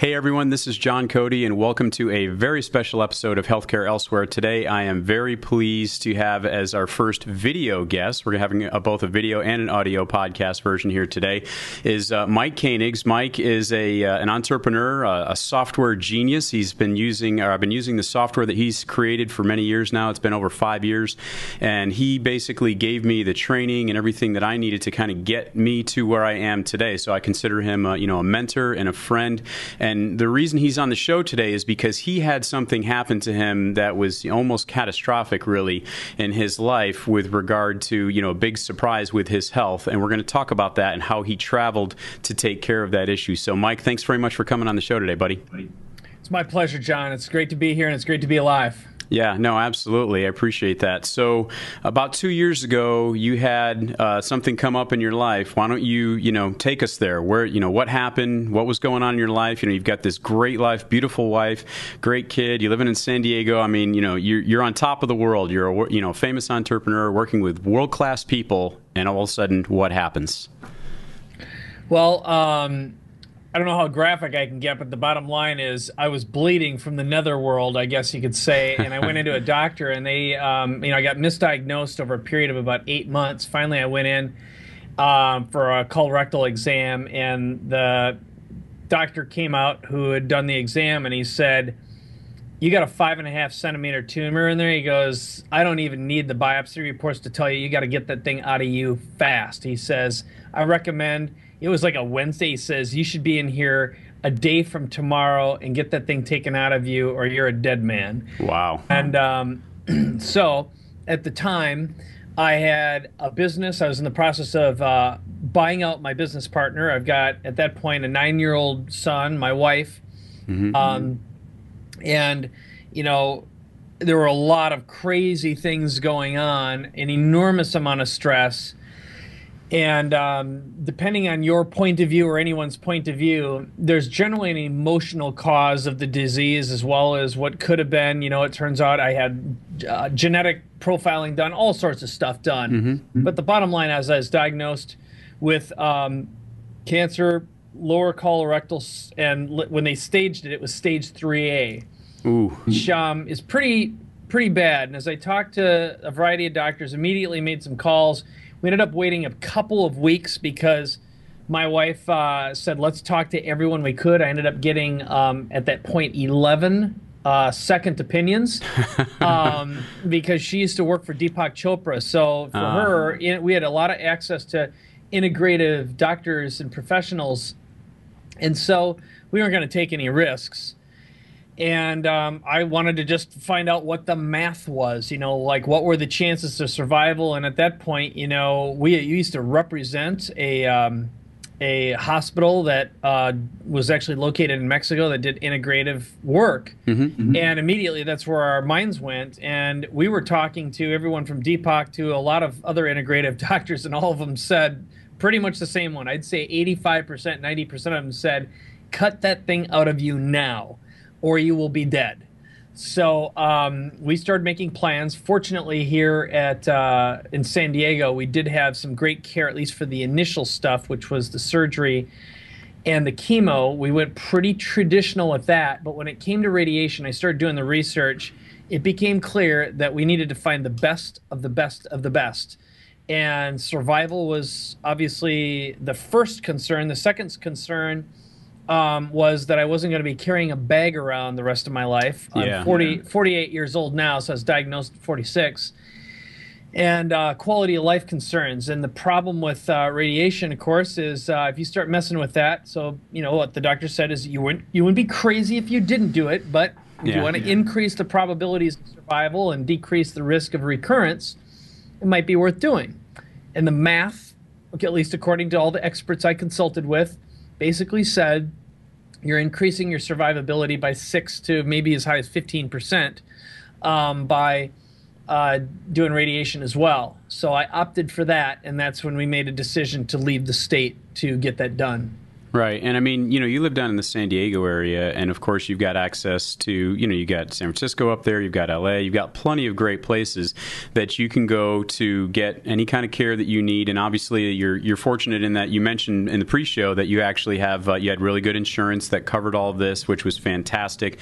Hey everyone, this is John Cote, and welcome to a very special episode of Healthcare Elsewhere. Today, I am very pleased to have as our first video guest, we're having both a video and an audio podcast version here today, is Mike Koenigs. Mike is an entrepreneur, a software genius. I've been using the software that he's created for many years now. It's been over 5 years, and he basically gave me the training and everything that I needed to kind of get me to where I am today. So I consider him, a mentor and a friend. And the reason he's on the show today is because he had something happen to him that was almost catastrophic, really, in his life with regard to, a big surprise with his health. And we're going to talk about that and how he traveled to take care of that issue. So, Mike, thanks very much for coming on the show today, buddy. It's my pleasure, John. It's great to be here, and it's great to be alive. Yeah, no, absolutely. I appreciate that. So about 2 years ago, you had something come up in your life. Why don't you, take us there? Where, what happened? What was going on in your life? You've got this great life, beautiful wife, great kid. You're living in San Diego. I mean, you're on top of the world. You're a famous entrepreneur working with world-class people. And all of a sudden, what happens? Well, I don't know how graphic I can get, but the bottom line is I was bleeding from the netherworld, I guess you could say, and I went into a doctor, and they, I got misdiagnosed over a period of about 8 months. Finally, I went in for a colorectal exam, and the doctor came out who had done the exam, and he said, "You got a 5.5 centimeter tumor in there." He goes, "I don't even need the biopsy reports to tell you got to get that thing out of you fast." He says, "I recommend." It was like a Wednesday. He says, "You should be in here a day from tomorrow and get that thing taken out of you, or you're a dead man." Wow. And so at the time, I had a business. I was in the process of buying out my business partner. I've got, at that point, a 9-year-old son, my wife. Mm-hmm. And, there were a lot of crazy things going on, an enormous amount of stress. And depending on your point of view or anyone's point of view, there's generally an emotional cause of the disease as well as what could have been. It turns out I had genetic profiling done, all sorts of stuff done. Mm-hmm. But the bottom line is I was diagnosed with cancer, lower colorectal, and when they staged it, it was stage 3A, Ooh. Which is pretty bad. And as I talked to a variety of doctors, immediately made some calls. We ended up waiting a couple of weeks because my wife said, "Let's talk to everyone we could." I ended up getting, at that point, 11 second opinions because she used to work for Deepak Chopra. So for her, we had a lot of access to integrative doctors and professionals. And so we weren't going to take any risks. And I wanted to just find out what the math was, like what were the chances of survival. And at that point, we used to represent a hospital that was actually located in Mexico that did integrative work. Mm-hmm, mm-hmm. And immediately that's where our minds went. And we were talking to everyone from Deepak to a lot of other integrative doctors, and all of them said pretty much the same one. I'd say 85%, 90% of them said, "Cut that thing out of you now, or you will be dead." So we started making plans. Fortunately, here in San Diego, we did have some great care, at least for the initial stuff, which was the surgery and the chemo. We went pretty traditional with that. But when it came to radiation, I started doing the research. It became clear that we needed to find the best of the best of the best. And survival was obviously the first concern. The second concern was that I wasn't going to be carrying a bag around the rest of my life. Yeah. I'm 48 years old now, so I was diagnosed at 46. And quality of life concerns. And the problem with radiation, of course, is if you start messing with that, so, what the doctor said is you wouldn't be crazy if you didn't do it, but if you want to increase the probabilities of survival and decrease the risk of recurrence, it might be worth doing. And the math, okay, at least according to all the experts I consulted with, basically said you're increasing your survivability by 6 to maybe as high as 15% by doing radiation as well. So I opted for that, and that's when we made a decision to leave the state to get that done. Right. And I mean, you live down in the San Diego area, and of course you've got access to, you got San Francisco up there, you've got LA, you've got plenty of great places that you can go to get any kind of care that you need. And obviously you're fortunate in that you mentioned in the pre-show that you actually have, you had really good insurance that covered all of this, which was fantastic.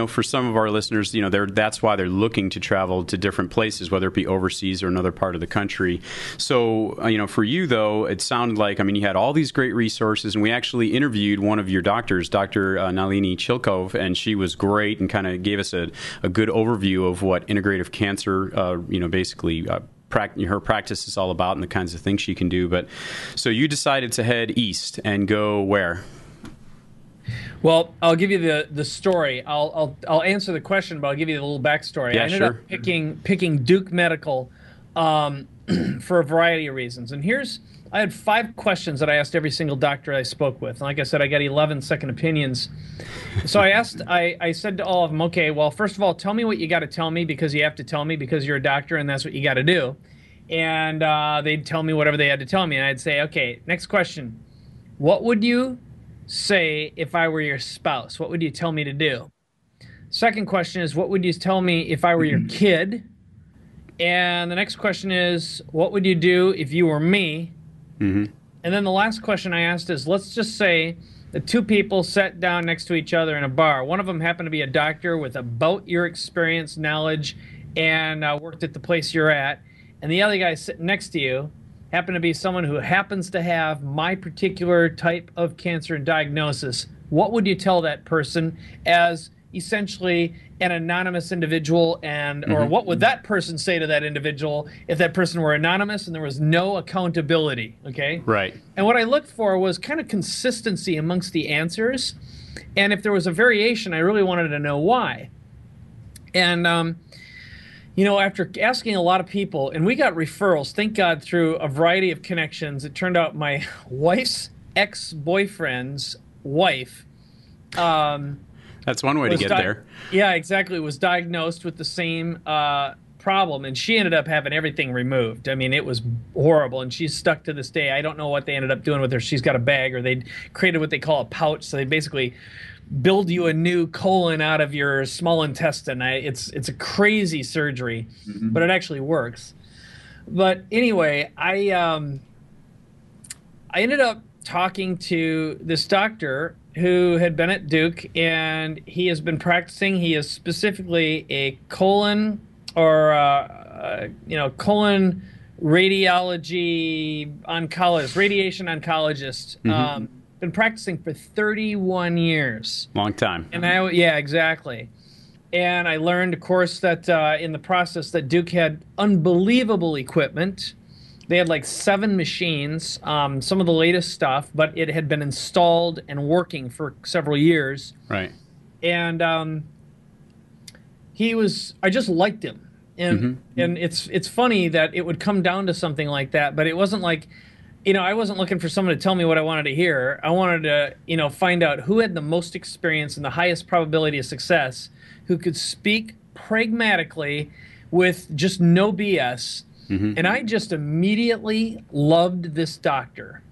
For some of our listeners, that's why they're looking to travel to different places, whether it be overseas or another part of the country. So, for you though, it sounded like, you had all these great resources, and we actually interviewed one of your doctors, Dr. Nalini Chilkov, and she was great and kind of gave us a good overview of what integrative cancer, basically her practice is all about and the kinds of things she can do. But so you decided to head east and go where? Well, I'll give you the story. I'll answer the question, but I'll give you the little backstory. Yeah, I ended sure. up picking Duke Medical for a variety of reasons. And I had 5 questions that I asked every single doctor I spoke with. And like I said, I got 11 second opinions. So I said to all of them, okay, well, first of all, tell me what you got to tell me, because you have to tell me because you're a doctor and that's what you got to do. And they'd tell me whatever they had to tell me. And I'd say, okay, next question. What would you say if I were your spouse? What would you tell me to do? Second question is, what would you tell me if I were your kid? And the next question is, what would you do if you were me? Mm-hmm. And then the last question I asked is, let's just say the 2 people sat down next to each other in a bar. One of them happened to be a doctor with about your experience, knowledge, and worked at the place you're at. And the other guy sitting next to you happened to be someone who happens to have my particular type of cancer diagnosis. What would you tell that person as essentially an anonymous individual, or what would that person say to that individual if that person were anonymous and there was no accountability? Okay, right. And what I looked for was kind of consistency amongst the answers, and if there was a variation, I really wanted to know why. And after asking a lot of people, and we got referrals, thank God, through a variety of connections. It turned out my wife's ex-boyfriend's wife that's one way to get there. Yeah, exactly. Was diagnosed with the same problem, and she ended up having everything removed. It was horrible, and she's stuck to this day. I don't know what they ended up doing with her. She's got a bag, or they created what they call a pouch. So they basically build you a new colon out of your small intestine. It's a crazy surgery, but it actually works. But anyway, I ended up talking to this doctor who had been at Duke, and he has been practicing. He is specifically a colon colon radiology oncologist, radiation oncologist. Been practicing for 31 years. Long time. And yeah, exactly. And I learned, of course, that in the process that Duke had unbelievable equipment. They had like 7 machines, some of the latest stuff, but it had been installed and working for several years. Right. And I just liked him. And it's funny that it would come down to something like that, but it wasn't like, I wasn't looking for someone to tell me what I wanted to hear. I wanted to, find out who had the most experience and the highest probability of success, who could speak pragmatically with just no BS. And I just immediately loved this doctor.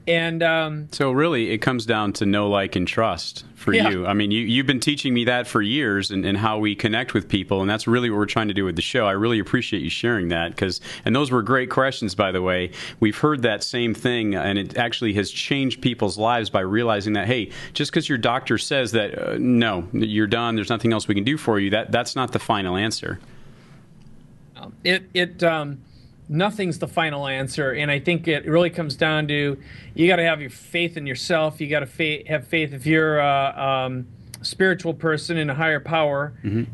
And so really it comes down to know, like, and trust for you. You've been teaching me that for years, and how we connect with people, and that's really what we're trying to do with the show. I really appreciate you sharing that, and those were great questions, by the way. We've heard that same thing, and it actually has changed people's lives by realizing that, hey, just because your doctor says that, no, you're done, there's nothing else we can do for you, that's not the final answer. Nothing's the final answer, and I think it really comes down to you got to have your faith in yourself. You got to have faith if you're a spiritual person in a higher power,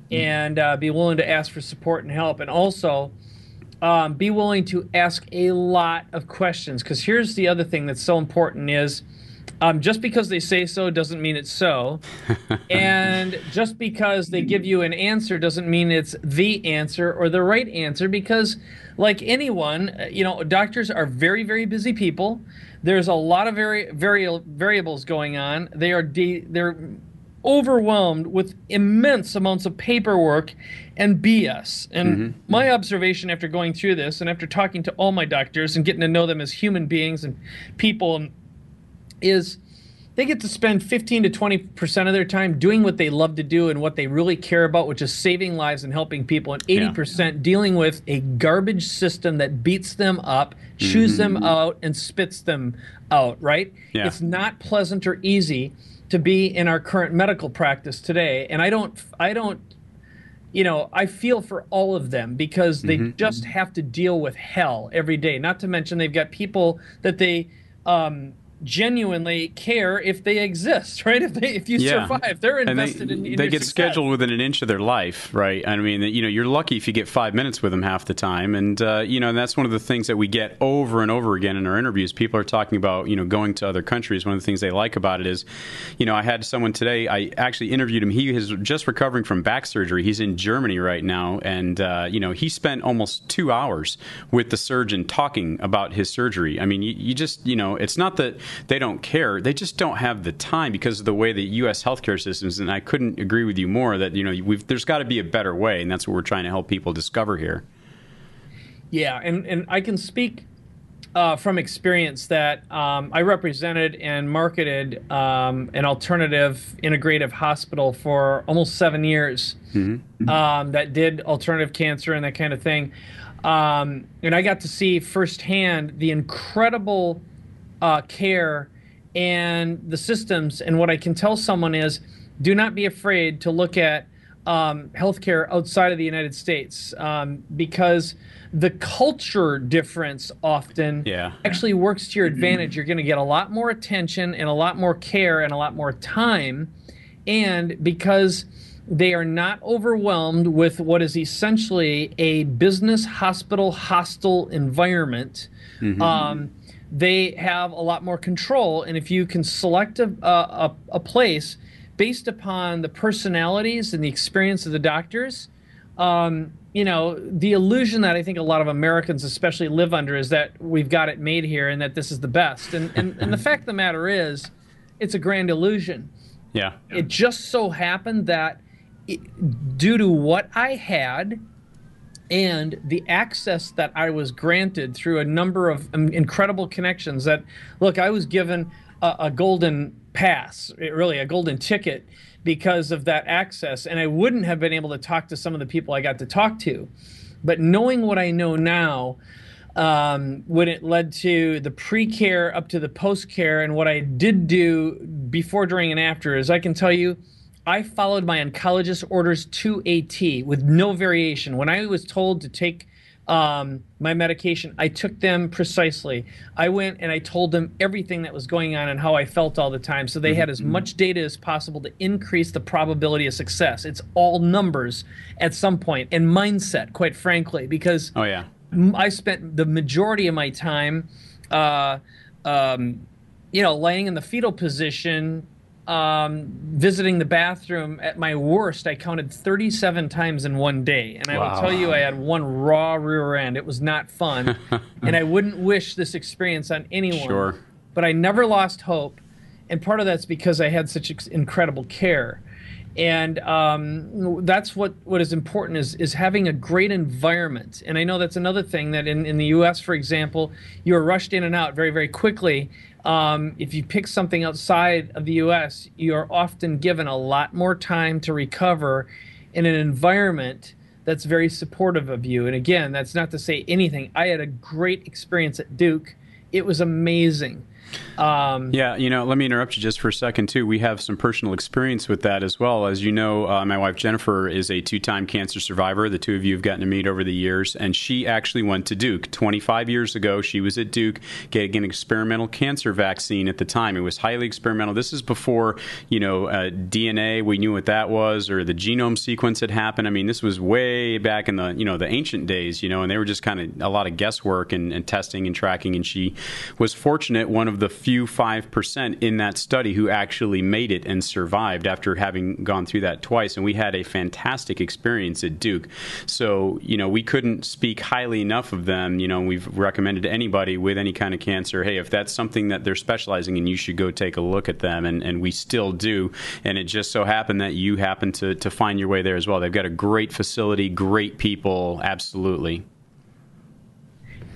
and be willing to ask for support and help, and also be willing to ask a lot of questions. Because here's the other thing that's so important is, just because they say so doesn't mean it's so. And just because they give you an answer doesn't mean it's the answer or the right answer, because like anyone, doctors are very, very busy people. There's a lot of variables going on. They're overwhelmed with immense amounts of paperwork and BS. And my observation after going through this and after talking to all my doctors and getting to know them as human beings and people is they get to spend 15 to 20% of their time doing what they love to do and what they really care about, which is saving lives and helping people, and 80% dealing with a garbage system that beats them up, chews them out, and spits them out, right? Yeah. It's not pleasant or easy to be in our current medical practice today. And I don't, you know, I feel for all of them because they just have to deal with hell every day. Not to mention they've got people that they genuinely care if they exist, right? If you survive, they're invested in they get success. Scheduled within an inch of their life, right? I mean, you know, you're lucky if you get 5 minutes with them half the time, and you know, and that's one of the things that we get over and over again in our interviews. People are talking about, you know, going to other countries. One of the things they like about it is, you know, I had someone today. I actually interviewed him. He is just recovering from back surgery. He's in Germany right now, and you know, he spent almost 2 hours with the surgeon talking about his surgery. I mean, you just, you know, it's not that they don't care. They just don't have the time because of the way the U.S. healthcare system is. And I couldn't agree with you more that, you know, there's got to be a better way, and that's what we're trying to help people discover here. Yeah, and I can speak from experience that I represented and marketed an alternative integrative hospital for almost 7 years that did alternative cancer and that kind of thing. And I got to see firsthand the incredible care and the systems. And what I can tell someone is, do not be afraid to look at healthcare outside of the United States because the culture difference often actually works to your advantage. You're going to get a lot more attention and a lot more care and a lot more time. And because they are not overwhelmed with what is essentially a business hospital hostile environment, they have a lot more control. And if you can select a place based upon the personalities and the experience of the doctors, you know, the illusion that I think a lot of Americans especially live under is that we've got it made here and that this is the best. And the fact of the matter is, it's a grand illusion. Yeah. It just so happened that due to what I had and the access that I was granted through a number of incredible connections that, look, I was given a golden pass, really a golden ticket because of that access. And I wouldn't have been able to talk to some of the people I got to talk to. But knowing what I know now, when it led to the pre-care up to the post-care and what I did do before, during, and after is I can tell you, I followed my oncologist orders to a T with no variation. When I was told to take my medication, I took them precisely. I went and I told them everything that was going on and how I felt all the time. So they had as much data as possible to increase the probability of success. It's all numbers at some point, and mindset, quite frankly, because I spent the majority of my time, you know, laying in the fetal position, visiting the bathroom. At my worst, I counted 37 times in one day. And I will tell you, I had one raw rear end. It was not fun. And I wouldn't wish this experience on anyone. Sure. But I never lost hope. And part of that's because I had such incredible care. And that's what is important is having a great environment. And I know that's another thing that in the U.S., for example, you're rushed in and out very, very quickly. If you pick something outside of the U.S., you're often given a lot more time to recover in an environment that's very supportive of you. And again, that's not to say anything. I had a great experience at Duke. It was amazing. Yeah, you know, let me interrupt you just for a second, too. We have some personal experience with that as well. As you know, my wife, Jennifer, is a 2-time cancer survivor. The two of you have gotten to meet over the years, and she actually went to Duke. 25 years ago, she was at Duke getting an experimental cancer vaccine at the time. It was highly experimental. This is before, you know, DNA, we knew what that was, or the genome sequence had happened. I mean, this was way back in the, you know, the ancient days, you know, and they were just kind of a lot of guesswork and testing and tracking, and she was fortunate, one of the few 5% in that study who actually made it and survived after having gone through that twice. And we had a fantastic experience at Duke. So, you know, we couldn't speak highly enough of them. You know, we've recommended to anybody with any kind of cancer, hey, if that's something that they're specializing in, you should go take a look at them. And we still do. And it just so happened that you happen to find your way there as well. They've got a great facility, great people. Absolutely.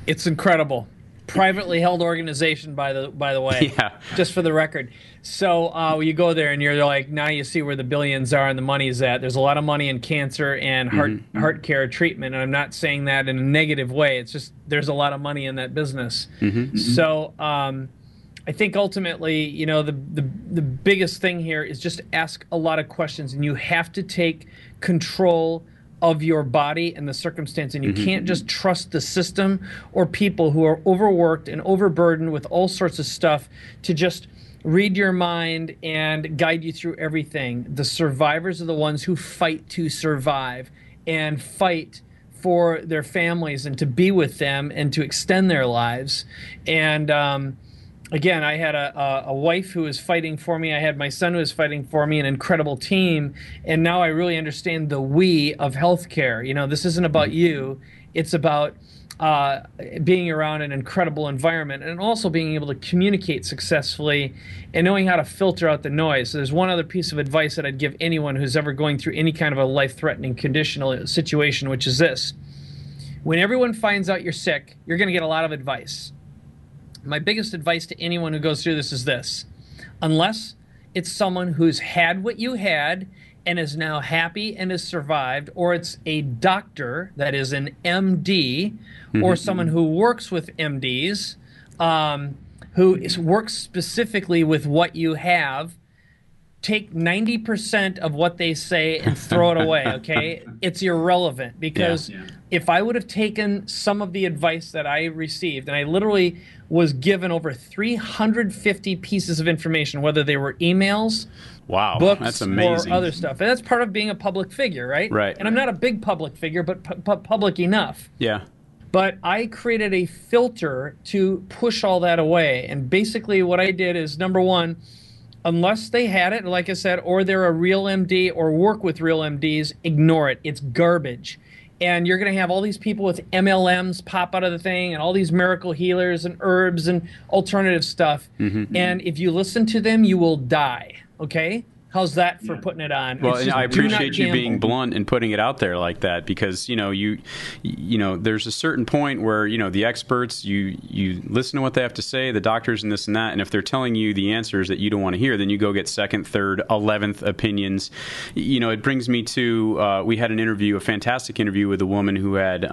It's incredible. privately held organization, by the way. Yeah. Just for the record. So you go there and you're like, now you see where the billions are and the money is at. There's a lot of money in cancer and heart care treatment, and I'm not saying that in a negative way. It's just there's a lot of money in that business. So I think ultimately, you know, the biggest thing here is just ask a lot of questions, and you have to take control of your body and the circumstance, and you can't just trust the system or people who are overworked and overburdened with all sorts of stuff to just read your mind and guide you through everything. The survivors are the ones who fight to survive and fight for their families and to be with them and to extend their lives. And again, I had a wife who was fighting for me. I had my son who was fighting for me, an incredible team. And now I really understand the we of healthcare. You know, this isn't about you. It's about being around an incredible environment and also being able to communicate successfully and knowing how to filter out the noise. So there's one other piece of advice that I'd give anyone who's ever going through any kind of a life-threatening conditional situation, which is this. When everyone finds out you're sick, you're going to get a lot of advice. My biggest advice to anyone who goes through this is this. Unless it's someone who's had what you had and is now happy and has survived, or it's a doctor that is an MD, or someone who works with MDs, who works specifically with what you have, take 90% of what they say and throw it away, okay? It's irrelevant, because if I would have taken some of the advice that I received, and I literally was given over 350 pieces of information, whether they were emails, books, that's amazing, or other stuff. And that's part of being a public figure, right? Right. And I'm not a big public figure, but public enough. Yeah. But I created a filter to push all that away. And basically what I did is, number one, unless they had it, like I said, or they're a real MD or work with real MDs, ignore it. It's garbage. And you're going to have all these people with MLMs pop out of the thing and all these miracle healers and herbs and alternative stuff. And if you listen to them, you will die, okay? How's that for putting it on? Well, and I appreciate you being blunt and putting it out there like that, because you know there's a certain point where the experts, you listen to what they have to say, the doctors and this and that, and if they're telling you the answers that you don't want to hear, then you go get second, third, 11th opinions. It brings me to we had a fantastic interview with a woman who had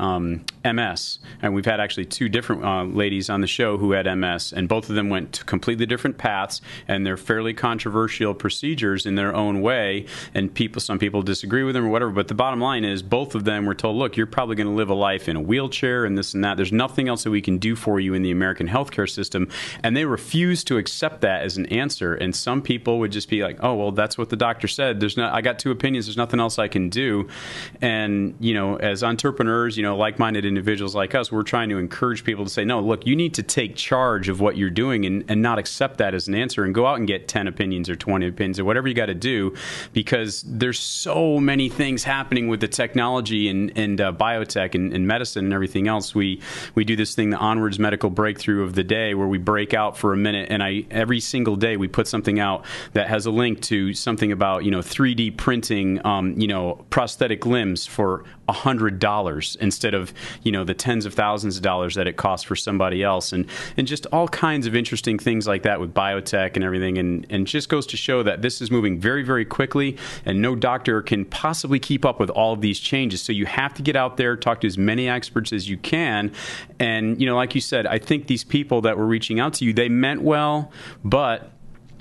MS, and we've had actually two different ladies on the show who had MS, and both of them went to completely different paths, and they're fairly controversial procedures in their own way, and some people disagree with them or whatever, but the bottom line is both of them were told, look, you're probably going to live a life in a wheelchair and this and that. There's nothing else that we can do for you in the American healthcare system, and they refused to accept that as an answer. And some people would just be like, oh, well, that's what the doctor said. I got two opinions. There's nothing else I can do. And as entrepreneurs, like-minded individuals like us, we're trying to encourage people to say, no, look, you need to take charge of what you're doing and not accept that as an answer, and go out and get 10 opinions or 20 opinions or whatever you got to do, because there's so many things happening with the technology and biotech and medicine and everything else. We do this thing, the Onwards Medical Breakthrough of the day, where we break out for a minute, and every single day we put something out that has a link to something about 3D printing prosthetic limbs for $100 instead of the tens of thousands of dollars that it costs for somebody else, and just all kinds of interesting things like that with biotech and everything, and just goes to show that this is moving very, very quickly, and no doctor can possibly keep up with all of these changes. So you have to get out there, talk to as many experts as you can, and like you said, I think these people that were reaching out to you, they meant well, but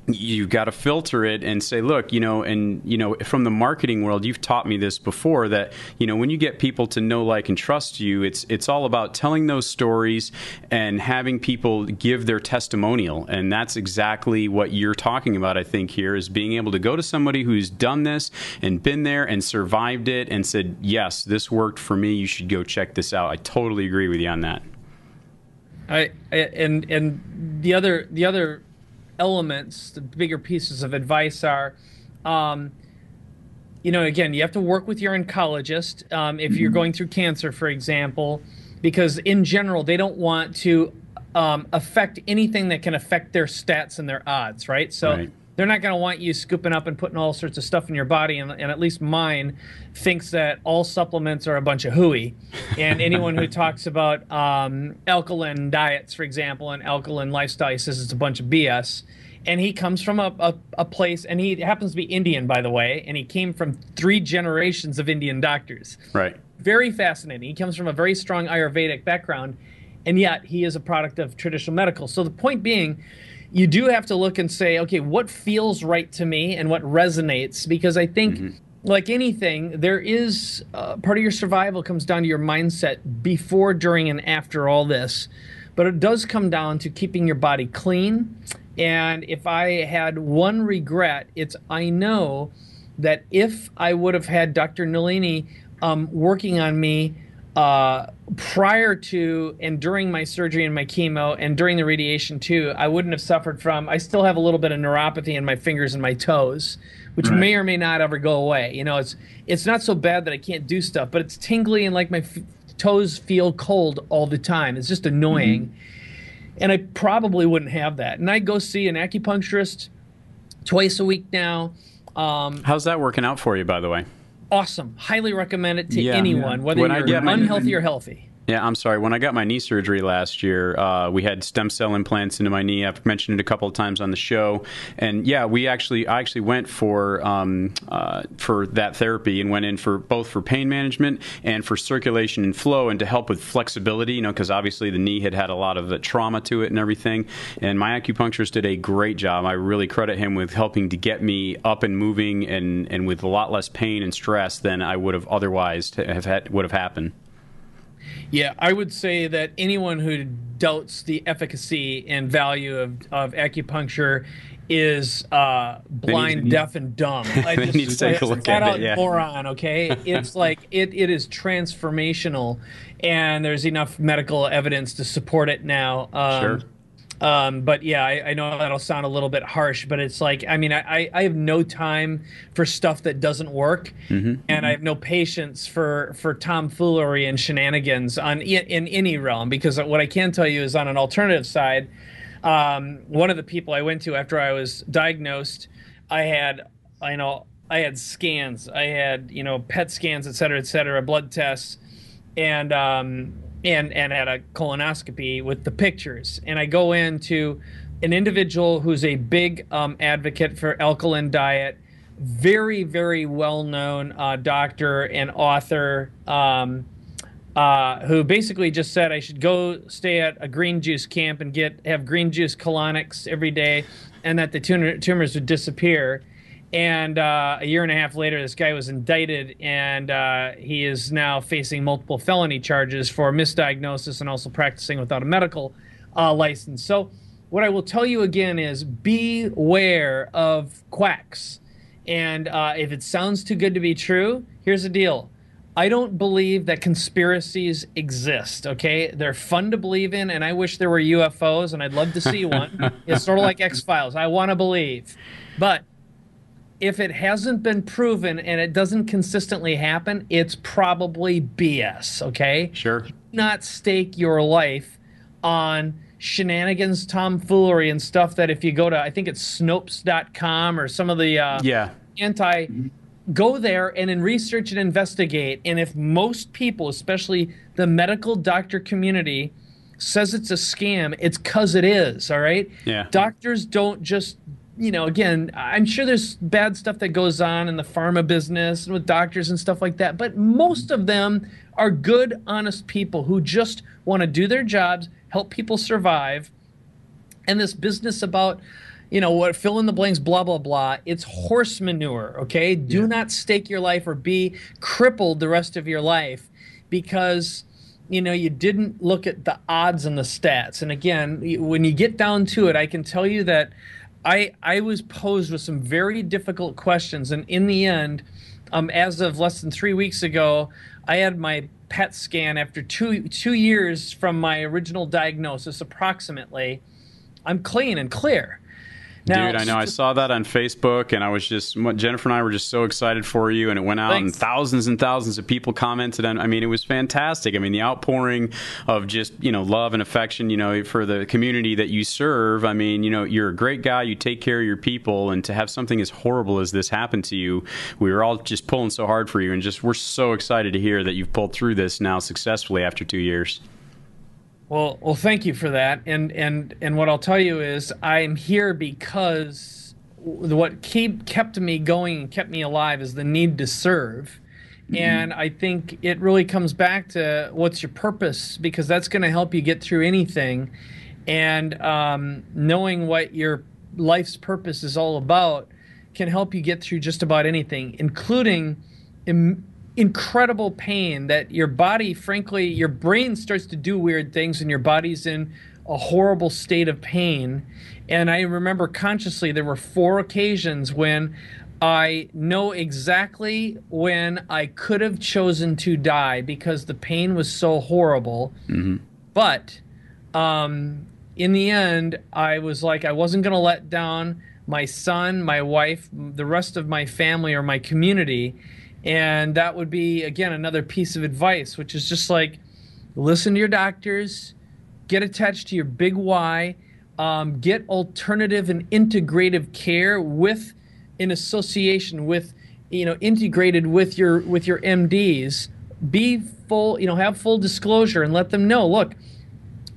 you've got to filter it and say, look, from the marketing world, you've taught me this before, that, when you get people to know, like, and trust you, it's all about telling those stories and having people give their testimonial. And that's exactly what you're talking about, I think, here, is being able to go to somebody who's done this and been there and survived it and said, yes, this worked for me. You should go check this out. I totally agree with you on that. And the other elements, the bigger pieces of advice are, again, you have to work with your oncologist if you're going through cancer, for example, because in general, they don't want to affect anything that can affect their stats and their odds, right? So they're not going to want you scooping up and putting all sorts of stuff in your body. And at least mine thinks that all supplements are a bunch of hooey. And anyone who talks about alkaline diets, for example, and alkaline lifestyle, he says it's a bunch of BS. And he comes from a place, and he happens to be Indian, by the way, and he came from 3 generations of Indian doctors. Right. Very fascinating. He comes from a very strong Ayurvedic background, and yet he is a product of traditional medical. So the point being, you do have to look and say, okay, what feels right to me and what resonates? Because I think, like anything, there is part of your survival comes down to your mindset before, during, and after all this. But it does come down to keeping your body clean. And if I had one regret, it's I know that if I would have had Dr. Nalini working on me prior to and during my surgery and my chemo and during the radiation too, I wouldn't have suffered from, I still have a little bit of neuropathy in my fingers and my toes, which may or may not ever go away. You know, it's not so bad that I can't do stuff, but it's tingly and like my toes feel cold all the time. It's just annoying. And I probably wouldn't have that. And I go see an acupuncturist twice a week now. How's that working out for you, by the way? Awesome. Highly recommend it to anyone, whether you're unhealthy or healthy. Yeah, I'm sorry. When I got my knee surgery last year, we had stem cell implants into my knee. I've mentioned it a couple of times on the show. And yeah, I actually went for that therapy and went in for both for pain management and for circulation and flow and to help with flexibility, you know, because obviously the knee had a lot of trauma to it and everything. And my acupuncturist did a great job. I really credit him with helping to get me up and moving and with a lot less pain and stress than I would have otherwise would have happened. Yeah, I would say that anyone who doubts the efficacy and value of acupuncture is blind, deaf, and dumb. I just need to take a look at it. Yeah. Moron, okay? It's like it is transformational, and there's enough medical evidence to support it now. Sure. But yeah, I know that'll sound a little bit harsh, but it's like, I mean, I have no time for stuff that doesn't work, and I have no patience for tomfoolery and shenanigans in any realm, because what I can tell you is on an alternative side, one of the people I went to after I was diagnosed, I had scans, I had, PET scans, et cetera, blood tests, and had a colonoscopy with the pictures. And I go into an individual who's a big advocate for alkaline diet, very, very well-known doctor and author who basically just said I should go stay at a green juice camp and have green juice colonics every day, and that the tumors would disappear. And a year and a half later, this guy was indicted, and he is now facing multiple felony charges for misdiagnosis and also practicing without a medical license. So what I will tell you again is beware of quacks. And if it sounds too good to be true, here's the deal. I don't believe that conspiracies exist, okay? They're fun to believe in, and I wish there were UFOs, and I'd love to see one. It's sort of like X-Files. I want to believe. But if it hasn't been proven and it doesn't consistently happen, it's probably BS, okay? Sure. Do not stake your life on shenanigans, tomfoolery, and stuff that if you go to, I think it's Snopes.com or some of the go there and then research and investigate. And if most people, especially the medical doctor community, says it's a scam, it's because it is, all right? Yeah. Doctors don't just, again, I'm sure there's bad stuff that goes on in the pharma business and with doctors and stuff like that, but most of them are good, honest people who just want to do their jobs, help people survive. And this business about, what fill in the blanks, blah, blah, blah, it's horse manure, okay? Do not stake your life or be crippled the rest of your life because you didn't look at the odds and the stats. And again, when you get down to it, I can tell you that I was posed with some very difficult questions, and in the end, as of less than 3 weeks ago, I had my PET scan after two years from my original diagnosis, approximately. I'm clean and clear. Now, dude, I know. I saw that on Facebook, and I was just, Jennifer and I were just so excited for you, and it went out, and thousands of people commented on. I mean, it was fantastic. I mean, the outpouring of just, love and affection, for the community that you serve. I mean, you're a great guy. You take care of your people, and to have something as horrible as this happen to you, we were all just pulling so hard for you, and we're so excited to hear that you've pulled through this now successfully after 2 years. Well, thank you for that. And what I'll tell you is I'm here because what kept me going and kept me alive is the need to serve. Mm-hmm. And I think it really comes back to what's your purpose, because that's going to help you get through anything. And knowing what your life's purpose is all about can help you get through just about anything, including incredible pain that your body, frankly, your brain starts to do weird things and your body's in a horrible state of pain. And I remember consciously there were 4 occasions when I know exactly when I could have chosen to die because the pain was so horrible. Mm-hmm. But in the end, I was like, I wasn't going to let down my son, my wife, the rest of my family or my community. And that would be, again, another piece of advice, which is just like, listen to your doctors, get attached to your big why, get alternative and integrative care in association with, integrated with your MDs. Be full, have full disclosure and let them know, look,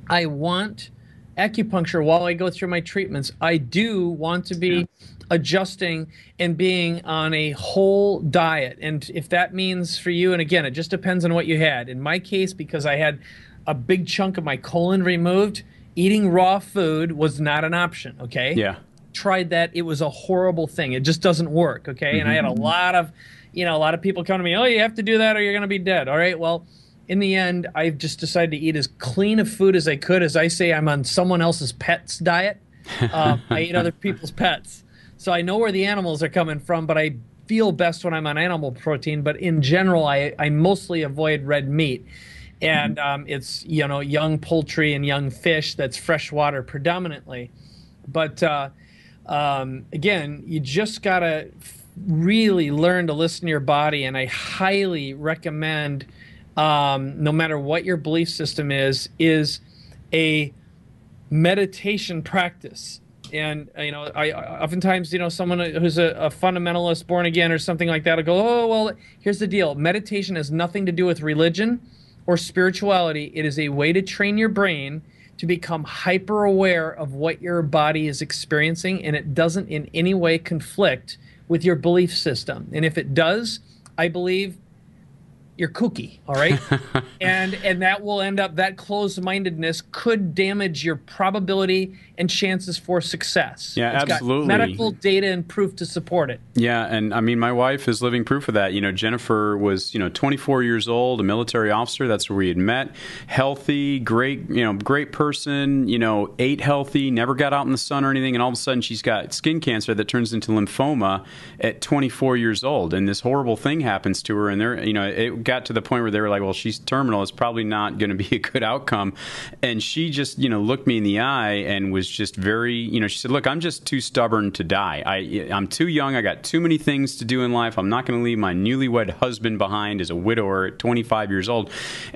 I want acupuncture while I go through my treatments. I do want to be adjusting and being on a whole diet. And if that means for you, and again, it just depends on what you had. In my case, because I had a big chunk of my colon removed, eating raw food was not an option, okay? Yeah. Tried that. It was a horrible thing. It just doesn't work, okay? Mm-hmm. And I had a lot of people come to me, oh, you have to do that or you're going to be dead. All right, well, in the end, I just decided to eat as clean of food as I could. As I say, I'm on someone else's pet's diet. I eat other people's pets. So I know where the animals are coming from, but I feel best when I'm on animal protein. But in general, I mostly avoid red meat. And it's, young poultry and young fish that's freshwater predominantly. But again, you just got to really learn to listen to your body. And I highly recommend, no matter what your belief system is a meditation practice. And, I oftentimes, someone who's a fundamentalist, born again or something like that will go, oh, well, here's the deal. Meditation has nothing to do with religion or spirituality. It is a way to train your brain to become hyper aware of what your body is experiencing, and it doesn't in any way conflict with your belief system. And if it does, I believe you're kooky, all right? and that will end up, that closed-mindedness could damage your probability and chances for success. Yeah, it's absolutely. got medical data and proof to support it. Yeah, and I mean, my wife is living proof of that. Jennifer was, 24 years old, a military officer. That's where we had met. Healthy, great, great person, ate healthy, never got out in the sun or anything, and all of a sudden she's got skin cancer that turns into lymphoma at 24 years old. And this horrible thing happens to her, and it got to the point where they were like, well, she's terminal. It's probably not going to be a good outcome. And she just, looked me in the eye and was just very, she said, look, I'm just too stubborn to die. I'm too young. I got too many things to do in life. I'm not going to leave my newlywed husband behind as a widower at 25 years old.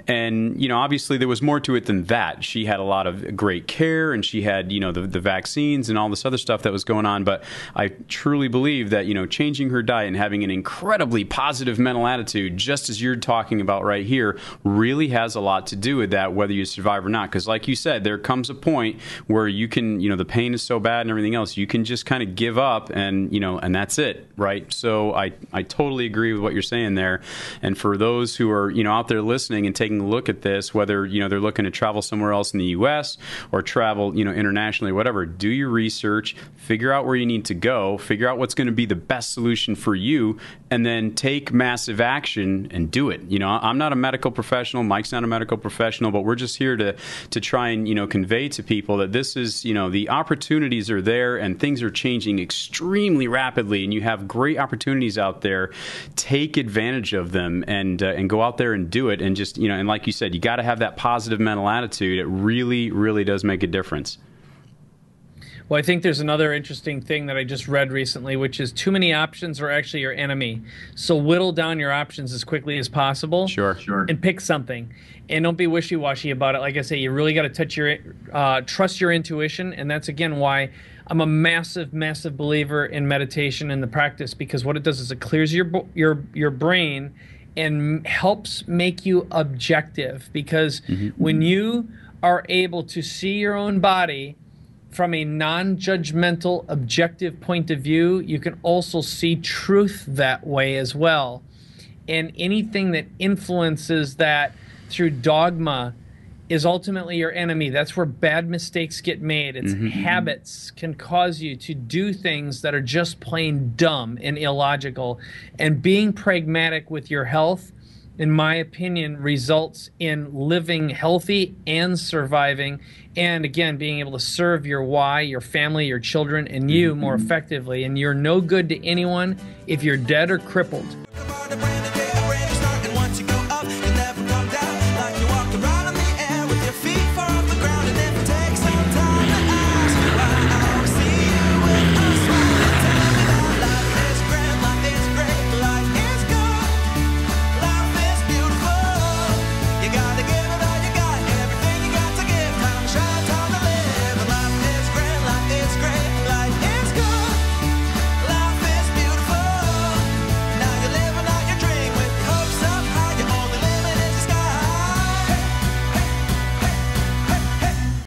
And, obviously there was more to it than that. She had a lot of great care, and she had, the vaccines and all this other stuff that was going on. But I truly believe that, changing her diet and having an incredibly positive mental attitude, just as you're talking about right here, really has a lot to do with that, whether you survive or not. Because like you said, there comes a point where you can, the pain is so bad and everything else, you can just kind of give up and, and that's it, right? So I totally agree with what you're saying there. And for those who are, out there listening and taking a look at this, whether, they're looking to travel somewhere else in the U.S. or travel, internationally, whatever, do your research, figure out where you need to go, figure out what's going to be the best solution for you, and then take massive action and do it. I'm not a medical professional. Mike's not a medical professional, but we're just here to try and, convey to people that this is, the opportunities are there and things are changing extremely rapidly, and you have great opportunities out there. Take advantage of them and go out there and do it. And just, and like you said, you got to have that positive mental attitude. It really, really does make a difference. Well, I think there's another interesting thing that I just read recently, which is too many options are actually your enemy. So whittle down your options as quickly as possible. Sure. And pick something. And don't be wishy-washy about it. Like I say, you really got to trust your intuition. And that's, again, why I'm a massive, massive believer in meditation and the practice, because what it does is it clears your brain and helps make you objective. Because when you are able to see your own body from a non-judgmental, objective point of view, you can also see truth that way as well. And anything that influences that through dogma is ultimately your enemy. That's where bad mistakes get made. It's habits can cause you to do things that are just plain dumb and illogical. And being pragmatic with your health, in my opinion, results in living healthy and surviving, and again, being able to serve your why, your family, your children, and you more effectively. And you're no good to anyone if you're dead or crippled.